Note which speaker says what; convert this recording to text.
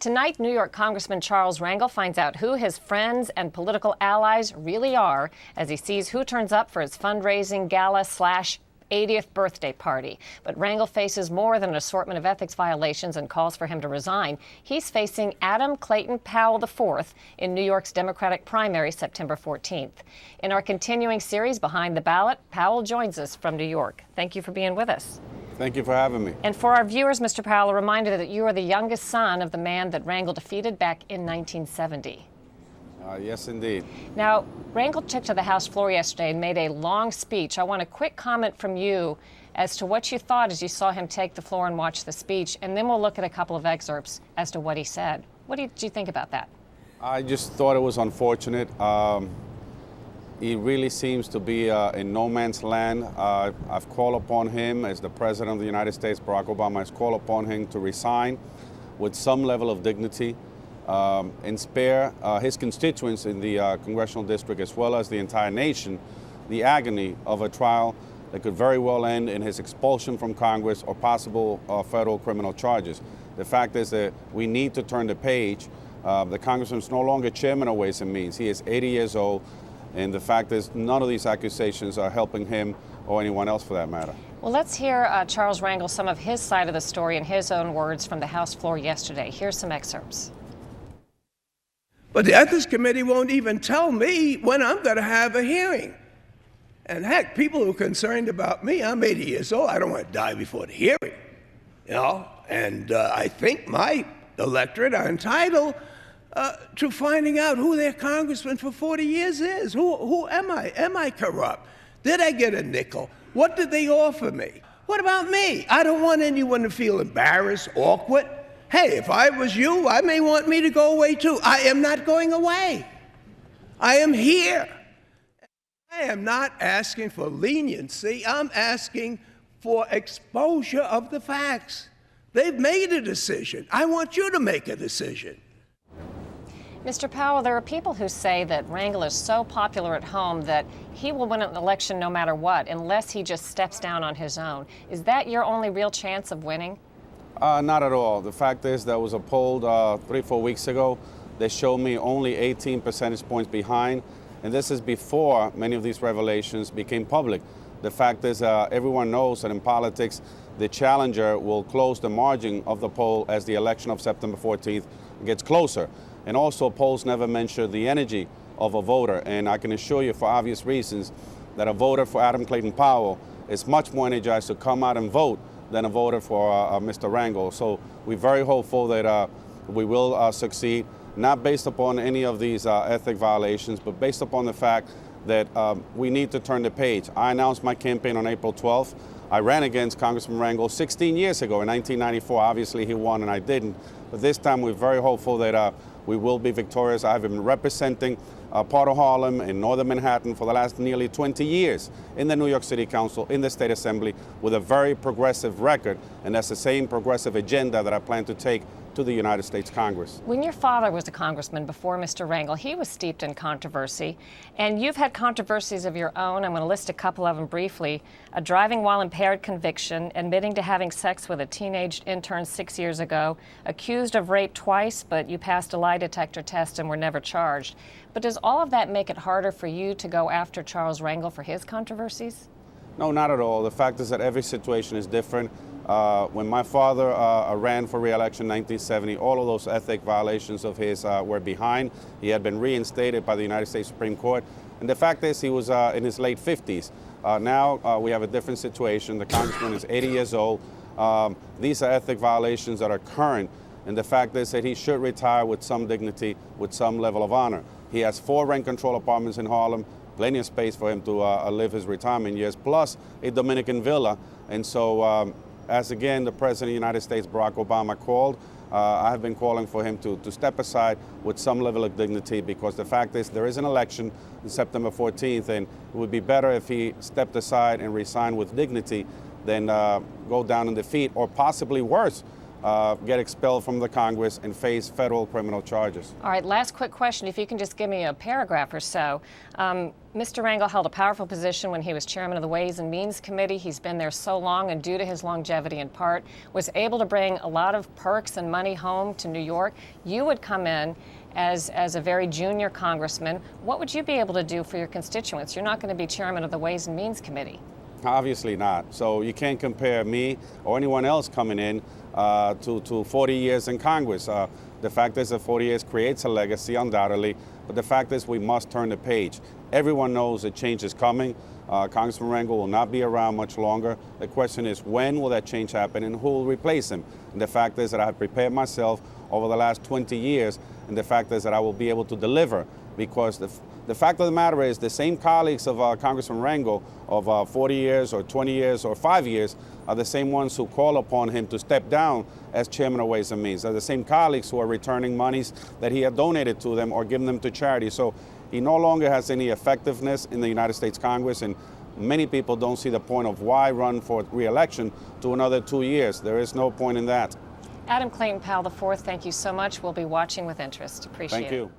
Speaker 1: Tonight, New York Congressman Charles Rangel finds out who his friends and political allies really are as he sees who turns up for his fundraising gala / 80th birthday party. But Rangel faces more than an assortment of ethics violations and calls for him to resign. He's facing Adam Clayton Powell IV in New York's Democratic primary September 14th. In our continuing series, Behind the Ballot, Powell joins us from New York. Thank you for being with us.
Speaker 2: Thank you for having me.
Speaker 1: And for our viewers, Mr. Powell, a reminder that you are the youngest son of the man that Rangel defeated back in 1970.
Speaker 2: Yes, indeed.
Speaker 1: Now, Rangel took to the House floor yesterday and made a long speech. I want a quick comment from you as to what you thought as you saw him take the floor and watch the speech, and then we'll look at a couple of excerpts as to what he said. What did you think about that?
Speaker 2: I just thought it was unfortunate. He really seems to be in no man's land. I've called upon him, as the President of the United States, Barack Obama, has called upon him to resign with some level of dignity and spare his constituents in the congressional district, as well as the entire nation, the agony of a trial that could very well end in his expulsion from Congress or possible federal criminal charges. The fact is that we need to turn the page. The congressman is no longer chairman of Ways and Means. He is 80 years old. And the fact is, none of these accusations are helping him or anyone else for that matter.
Speaker 1: Well, let's hear Charles Rangel, some of his side of the story in his own words from the House floor yesterday. Here's some excerpts.
Speaker 3: But the Ethics Committee won't even tell me when I'm going to have a hearing. And heck, people who are concerned about me, I'm 80 years old. I don't want to die before the hearing, you know. And I think my electorate are entitled to finding out who their congressman for 40 years is. Who am I? Am I corrupt? Did I get a nickel? What did they offer me? What about me? I don't want anyone to feel embarrassed, awkward. Hey, if I was you, I may want me to go away too. I am not going away. I am here. I am not asking for leniency. I'm asking for exposure of the facts. They've made a decision. I want you to make a decision.
Speaker 1: Mr. Powell, there are people who say that Rangel is so popular at home that he will win an election no matter what, unless he just steps down on his own. Is that your only real chance of winning?
Speaker 2: Not at all. The fact is, there was a poll 3-4 weeks ago that showed me only 18 percentage points behind, and this is before many of these revelations became public. The fact is, everyone knows that in politics, the challenger will close the margin of the poll as the election of September 14th gets closer. And also, polls never measure the energy of a voter. And I can assure you, for obvious reasons, that a voter for Adam Clayton Powell is much more energized to come out and vote than a voter for Mr. Rangel. So we're very hopeful that we will succeed, not based upon any of these ethic violations, but based upon the fact that we need to turn the page. I announced my campaign on April 12th. I ran against Congressman Rangel 16 years ago in 1994. Obviously, he won and I didn't. But this time, we're very hopeful that we will be victorious. I've been representing part of Harlem in northern Manhattan for the last nearly 20 years in the New York City Council, in the State Assembly, with a very progressive record. And that's the same progressive agenda that I plan to take to the United States Congress.
Speaker 1: When your father was a congressman before Mr. Rangel, he was steeped in controversy, and you've had controversies of your own. I'm going to list a couple of them briefly. A driving while impaired conviction, admitting to having sex with a teenage intern 6 years ago, accused of rape twice, but you passed a lie detector test and were never charged. But does all of that make it harder for you to go after Charles Rangel for his controversies?
Speaker 2: No, not at all. The fact is that every situation is different. When my father ran for re-election in 1970, all of those ethic violations of his were behind. He had been reinstated by the United States Supreme Court. And the fact is, he was in his late 50s. Now we have a different situation. The congressman is 80 years old. These are ethic violations that are current. And the fact is that he should retire with some dignity, with some level of honor. He has 4 rent control apartments in Harlem, plenty of space for him to live his retirement years, plus a Dominican villa. And so, as again, the President of the United States, Barack Obama, called, I have been calling for him to step aside with some level of dignity, because the fact is there is an election on September 14th, and it would be better if he stepped aside and resigned with dignity than go down in defeat, or possibly worse, get expelled from the Congress and face federal criminal charges.
Speaker 1: All right, last quick question. If you can just give me a paragraph or so. Mr. Rangel held a powerful position when he was chairman of the Ways and Means Committee. He's been there so long, and due to his longevity in part, was able to bring a lot of perks and money home to New York. You would come in as a very junior congressman. What would you be able to do for your constituents? You're not going to be chairman of the Ways and Means Committee.
Speaker 2: Obviously not. So you can't compare me or anyone else coming in to 40 years in Congress. The fact is that 40 years creates a legacy, undoubtedly, but the fact is we must turn the page. Everyone knows that change is coming. Congressman Rangel will not be around much longer. The question is, when will that change happen and who will replace him? And the fact is that I have prepared myself over the last 20 years, and the fact is that I will be able to deliver, because the fact of the matter is the same colleagues of Congressman Rangel of 40 years or 20 years or 5 years are the same ones who call upon him to step down as chairman of Ways and Means. They're the same colleagues who are returning monies that he had donated to them or given them to charity. So he no longer has any effectiveness in the United States Congress, and many people don't see the point of why run for re-election to another 2 years. There is no point in that.
Speaker 1: Adam Clayton Powell IV, thank you so much. We'll be watching with interest. Appreciate it.
Speaker 2: Thank you.